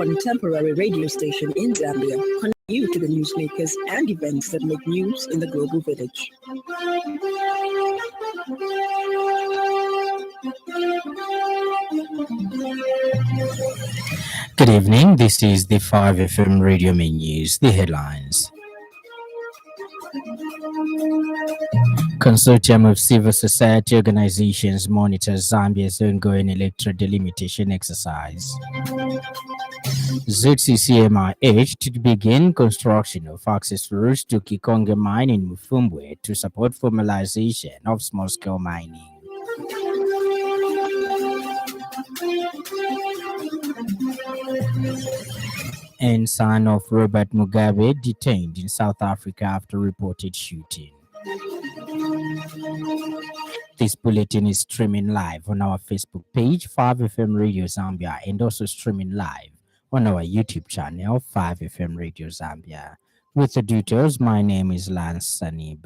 contemporary radio station in Zambia, connect you to the newsmakers and events that make news in the global village. Good evening. This is the 5FM Radio Main News. The headlines. Consortium of civil society organizations monitors Zambia's ongoing electoral delimitation exercise. ZCCMIH to begin construction of access routes to Kikonge mine in Mufumbwe to support formalization of small-scale mining. And son of Robert Mugabe detained in South Africa after reported shooting. This bulletin is streaming live on our Facebook page, 5FM Radio Zambia, and also streaming live on our YouTube channel, 5FM Radio Zambia. With the details, my name is Lance Sannie.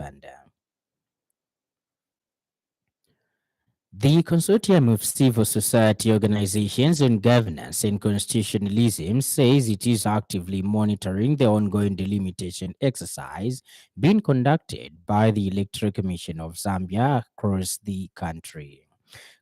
The Consortium of Civil Society Organizations on Governance and Constitutionalism says it is actively monitoring the ongoing delimitation exercise being conducted by the Electoral Commission of Zambia across the country.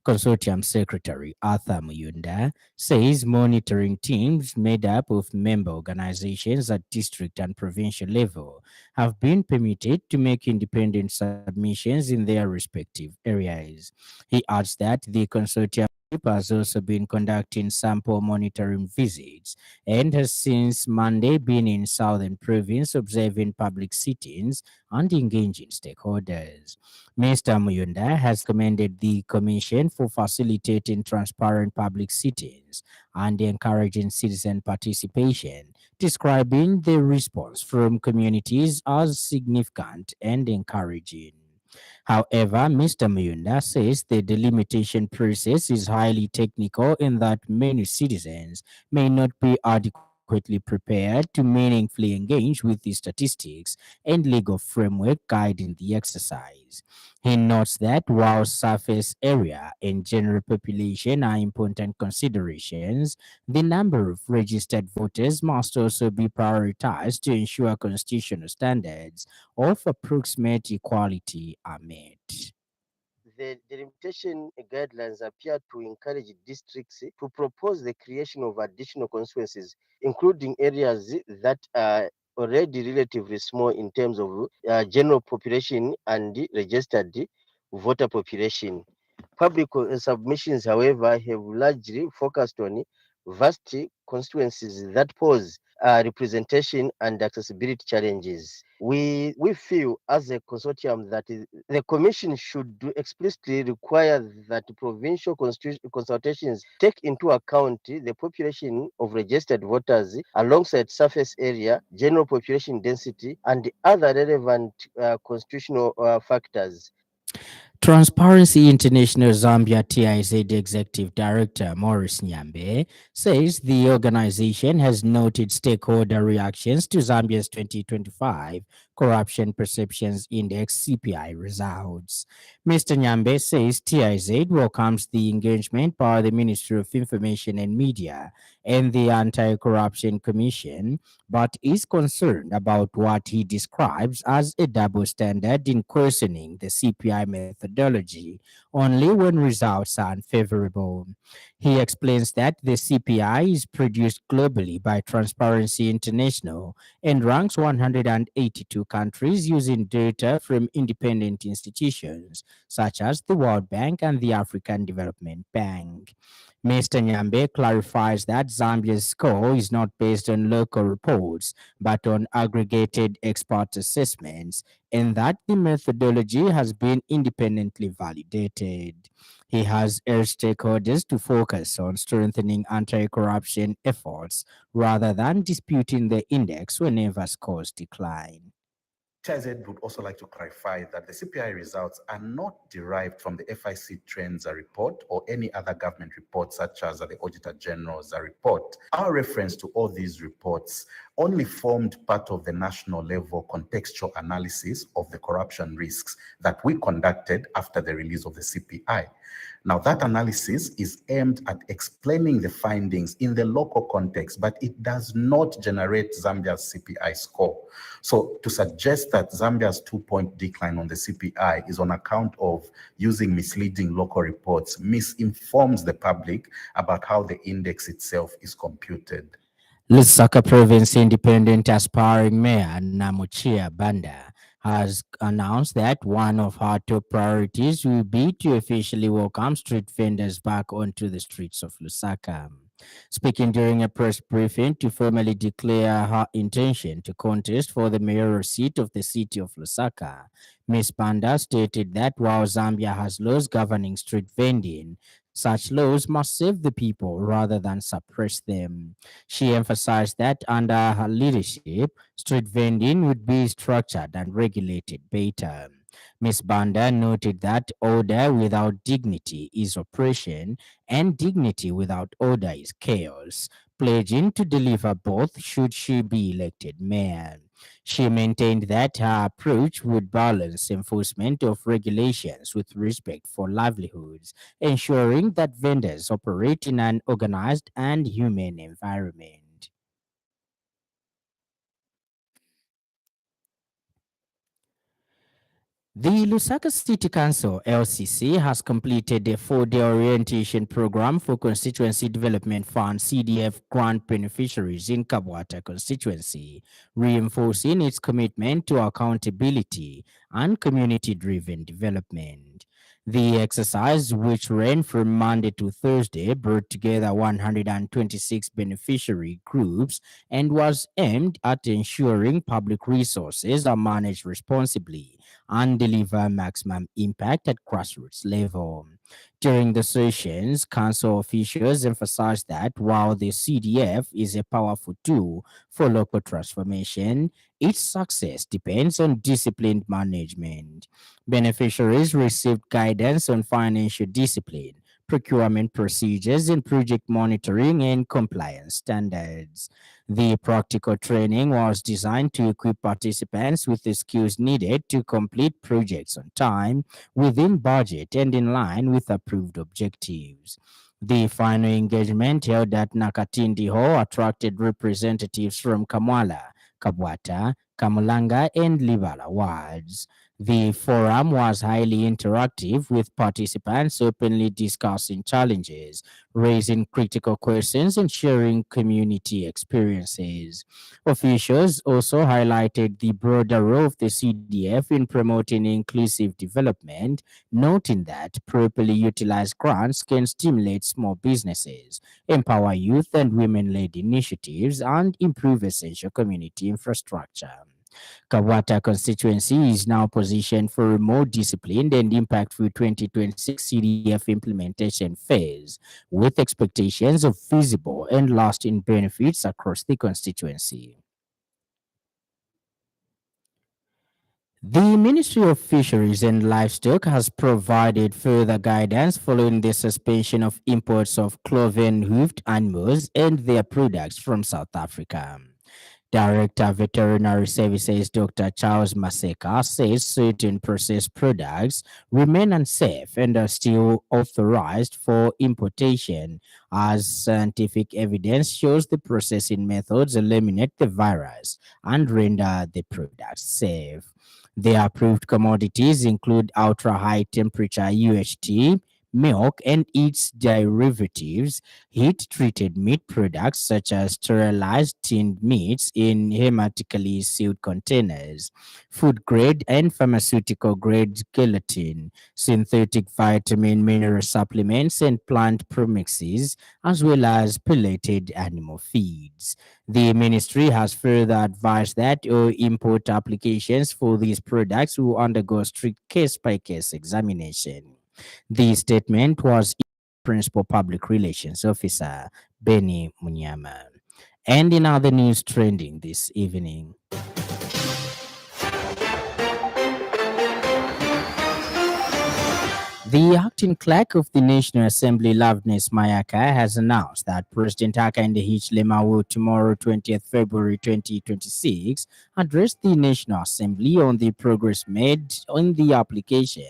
Consortium Secretary Arthur Muyunda says monitoring teams made up of member organizations at district and provincial level have been permitted to make independent submissions in their respective areas. He adds that the consortium has also been conducting sample monitoring visits and has since Monday been in Southern Province observing public sittings and engaging stakeholders. Mr. Muyunda has commended the Commission for facilitating transparent public sittings and encouraging citizen participation, describing the response from communities as significant and encouraging. However, Mr. Muyunda says the delimitation process is highly technical in that many citizens may not be adequately prepared to meaningfully engage with the statistics and legal framework guiding the exercise. He notes that while surface area and general population are important considerations, the number of registered voters must also be prioritized to ensure constitutional standards of approximate equality are met. The delimitation guidelines appear to encourage districts to propose the creation of additional constituencies, including areas that are already relatively small in terms of general population and registered voter population. Public submissions, however, have largely focused on vast constituencies that pose representation and accessibility challenges. We feel as a consortium that the Commission should explicitly require that provincial consultations take into account the population of registered voters alongside surface area, general population density, and other relevant constitutional factors. Transparency International Zambia TIZ Executive Director Maurice Nyambe says the organization has noted stakeholder reactions to Zambia's 2025 Corruption Perceptions Index CPI results. Mr. Nyambe says TIZ welcomes the engagement by the Ministry of Information and Media and the Anti-Corruption Commission, but is concerned about what he describes as a double standard in questioning the CPI methodology only when results are unfavorable. He explains that the CPI is produced globally by Transparency International and ranks 182 countries using data from independent institutions such as the World Bank and the African Development Bank. Mr. Nyambe clarifies that Zambia's score is not based on local reports, but on aggregated expert assessments, and that the methodology has been independently validated. He has urged stakeholders to focus on strengthening anti-corruption efforts rather than disputing the index whenever scores decline. TIZ would also like to clarify that the CPI results are not derived from the FIC Trends report or any other government report, such as the Auditor General's report. Our reference to all these reports only formed part of the national level contextual analysis of the corruption risks that we conducted after the release of the CPI. Now, that analysis is aimed at explaining the findings in the local context, but it does not generate Zambia's CPI score. So to suggest that Zambia's 2-point decline on the CPI is on account of using misleading local reports misinforms the public about how the index itself is computed. Lusaka Province Independent aspiring mayor Namuchia Banda has announced that one of her top priorities will be to officially welcome street vendors back onto the streets of Lusaka. Speaking during a press briefing to formally declare her intention to contest for the mayoral seat of the city of Lusaka, Ms. Banda stated that while Zambia has laws governing street vending, such laws must save the people rather than suppress them. She emphasized that under her leadership, street vending would be structured and regulated better. Ms. Banda noted that order without dignity is oppression and dignity without order is chaos, pledging to deliver both should she be elected mayor. She maintained that her approach would balance enforcement of regulations with respect for livelihoods, ensuring that vendors operate in an organized and humane environment. The Lusaka City Council (LCC) has completed a 4-day orientation program for Constituency Development Fund (CDF) grant beneficiaries in Kabwata constituency, reinforcing its commitment to accountability and community-driven development. The exercise, which ran from Monday to Thursday, brought together 126 beneficiary groups and was aimed at ensuring public resources are managed responsibly and deliver maximum impact at grassroots level. During the sessions, council officials emphasized that while the CDF is a powerful tool for local transformation, its success depends on disciplined management. Beneficiaries received guidance on financial discipline, procurement procedures, and project monitoring and compliance standards. The practical training was designed to equip participants with the skills needed to complete projects on time, within budget, and in line with approved objectives. The final engagement held at Nakatindi Hall attracted representatives from Kamwala, Kabwata, Kamulanga, and Libala wards. The forum was highly interactive, with participants openly discussing challenges, raising critical questions, and sharing community experiences. Officials also highlighted the broader role of the CDF in promoting inclusive development, noting that properly utilized grants can stimulate small businesses, empower youth and women led initiatives, and improve essential community infrastructure. Kawata constituency is now positioned for a more disciplined and impactful 2026 CDF implementation phase, with expectations of visible and lasting benefits across the constituency. The Ministry of Fisheries and Livestock has provided further guidance following the suspension of imports of cloven-hoofed animals and their products from South Africa. Director Veterinary Services Dr. Charles Maseka says certain processed products remain unsafe and are still authorized for importation, as scientific evidence shows the processing methods eliminate the virus and render the products safe. The approved commodities include ultra high temperature UHT, milk and its derivatives, heat treated meat products such as sterilized tinned meats in hermetically sealed containers, food grade and pharmaceutical grade gelatin, synthetic vitamin mineral supplements, and plant premixes, as well as pelleted animal feeds. The ministry has further advised that all import applications for these products will undergo strict case by case examination. The statement was Principal Public Relations Officer Benny Munyama. And in other news trending this evening, The acting clerk of the National Assembly, Loveness Mayaka, has announced that President Hakainde Hichilema will tomorrow, 20th February 2026, address the National Assembly on the progress made on the application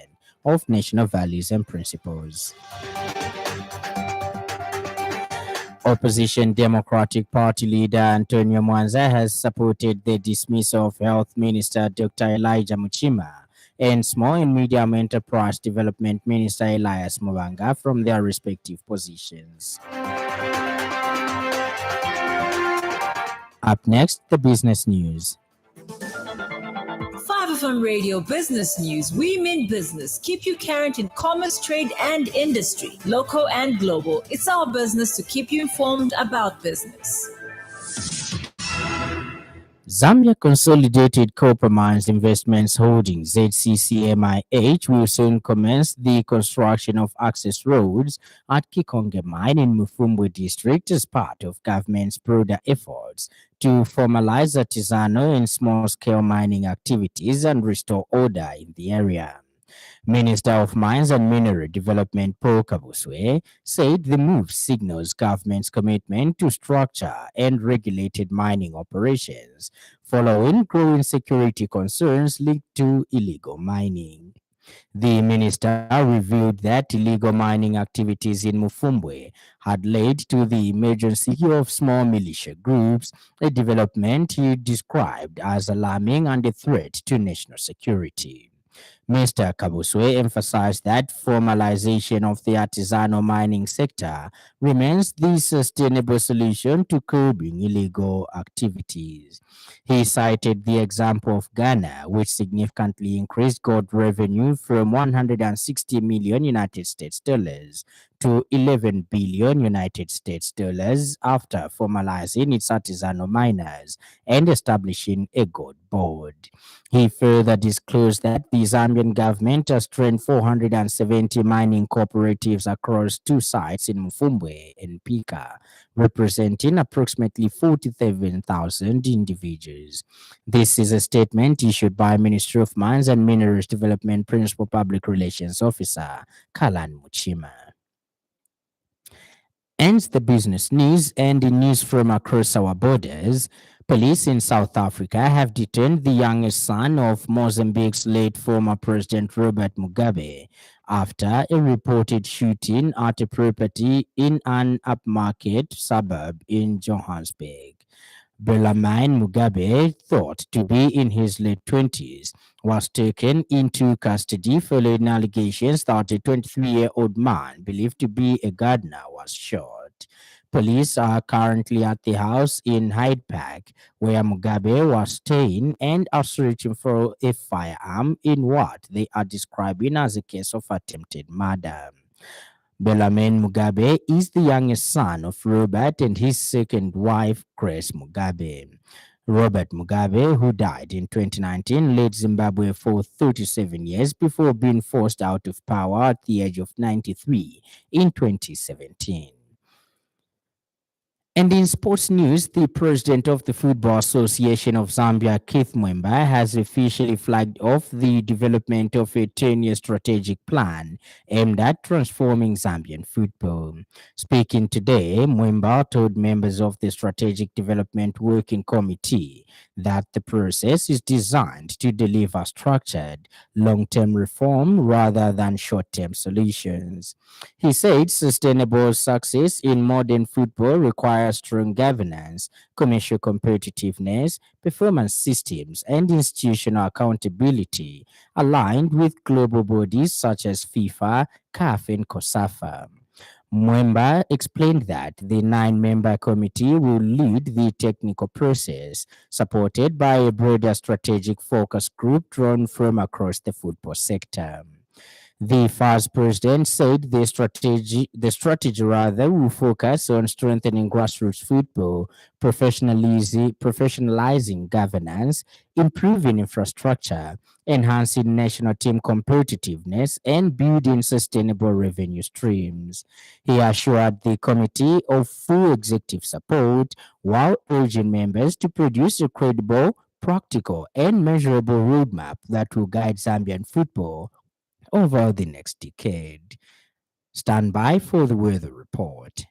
of national values and principles. Opposition Democratic Party leader Antonio Mwanza has supported the dismissal of Health Minister Dr. Elijah Muchima and Small and Medium Enterprise Development Minister Elias Mubanga from their respective positions. Up next, the business news. 5FM Radio Business News. We mean business. Keep you current in commerce, trade, and industry, local and global. It's our business to keep you informed about business. Zambia Consolidated Copper Mines Investments Holdings (ZCCMIH) will soon commence the construction of access roads at Kikonge Mine in Mufumbwe District as part of government's broader efforts to formalize artisanal and small-scale mining activities and restore order in the area. Minister of Mines and Mineral Development Paul Kabuswe said the move signals government's commitment to structure and regulated mining operations following growing security concerns linked to illegal mining. The minister revealed that illegal mining activities in Mufumbwe had led to the emergence of small militia groups, a development he described as alarming and a threat to national security. Mr. Kabuswe emphasized that formalization of the artisanal mining sector remains the sustainable solution to curbing illegal activities. He cited the example of Ghana, which significantly increased gold revenue from 160 million United States dollars to 11 billion United States dollars after formalizing its artisanal miners and establishing a gold board. He further disclosed that the Zambian government has trained 470 mining cooperatives across two sites in Mufumbwe and Pika, representing approximately 47,000 individuals. This is a statement issued by Ministry of Mines and Minerals Development Principal Public Relations Officer Kalan Muchima. Ends the business news, and in news from across our borders, police in South Africa have detained the youngest son of Mozambique's late former President Robert Mugabe after a reported shooting at a property in an upmarket suburb in Johannesburg. Bellarmine Mugabe, thought to be in his late 20s, was taken into custody following allegations that a 23-year-old man believed to be a gardener was shot. Police are currently at the house in Hyde Park where Mugabe was staying and are searching for a firearm in what they are describing as a case of attempted murder. Bellarmine Mugabe is the youngest son of Robert and his second wife, Grace Mugabe. Robert Mugabe, who died in 2019, led Zimbabwe for 37 years before being forced out of power at the age of 93 in 2017. And in sports news, the president of the Football Association of Zambia, Keith Mwemba, has officially flagged off the development of a 10-year strategic plan aimed at transforming Zambian football. Speaking today, Mwemba told members of the Strategic Development Working Committee that the process is designed to deliver structured, long-term reform rather than short-term solutions. He said sustainable success in modern football requires strong governance, commercial competitiveness, performance systems, and institutional accountability aligned with global bodies such as FIFA, CAF, and COSAFA. Mwemba explained that the 9-member committee will lead the technical process, supported by a broader strategic focus group drawn from across the football sector. The first president said the strategy will focus on strengthening grassroots football, professionalizing governance, improving infrastructure, enhancing national team competitiveness, and building sustainable revenue streams. He assured the committee of full executive support while urging members to produce a credible, practical, and measurable roadmap that will guide Zambian football over the next decade. Stand by for the weather report.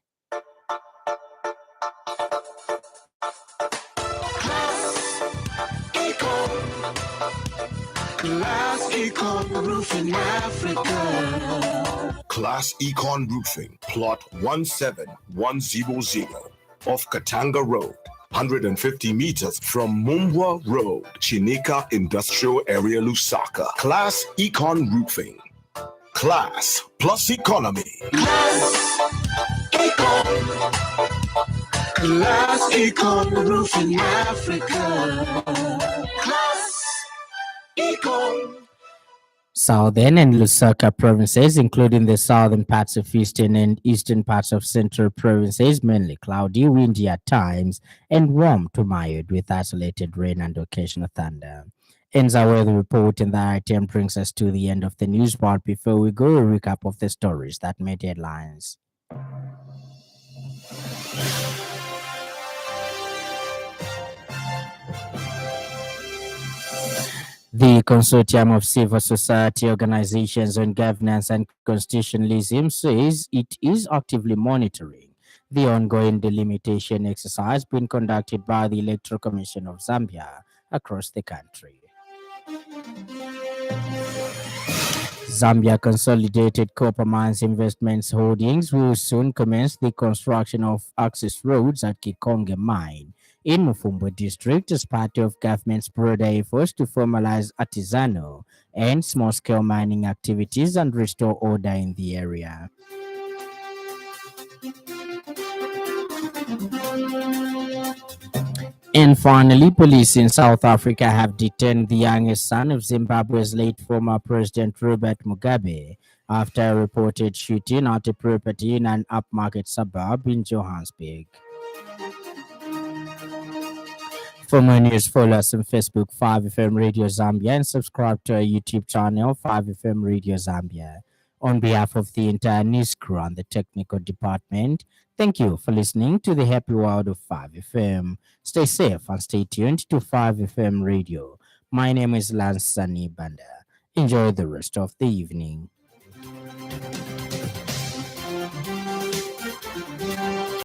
Class Econ Roofing Africa. Class Econ Roofing, plot 17100 off Katanga Road, 150 meters from Mumbwa Road, Chinika Industrial Area, Lusaka. Class Econ Roofing. Class plus economy. Class Econ Roofing Africa. Class Econ. Southern and Lusaka provinces, including the southern parts of eastern and eastern parts of central provinces, mainly cloudy, windy at times, and warm to mild with isolated rain and occasional thunder. Ends our weather report, and that item brings us to the end of the news part. Before we go, a recap of the stories that made headlines. The Consortium of Civil Society Organizations on Governance and Constitutionalism says it is actively monitoring the ongoing delimitation exercise being conducted by the Electoral Commission of Zambia across the country. Zambia Consolidated Copper Mines Investments Holdings will soon commence the construction of access roads at Kikonge Mine in Mufumbo district as part of government's broader efforts to formalize artisanal and small-scale mining activities and restore order in the area. And finally, police in South Africa have detained the youngest son of Zimbabwe's late former President Robert Mugabe after a reported shooting at a property in an upmarket suburb in Johannesburg. For more news, follow us on Facebook, 5FM Radio Zambia, and subscribe to our YouTube channel, 5FM Radio Zambia. On behalf of the entire news crew and the technical department, thank you for listening to the happy world of 5FM. Stay safe and stay tuned to 5FM Radio. My name is Lance Sannie. Enjoy the rest of the evening.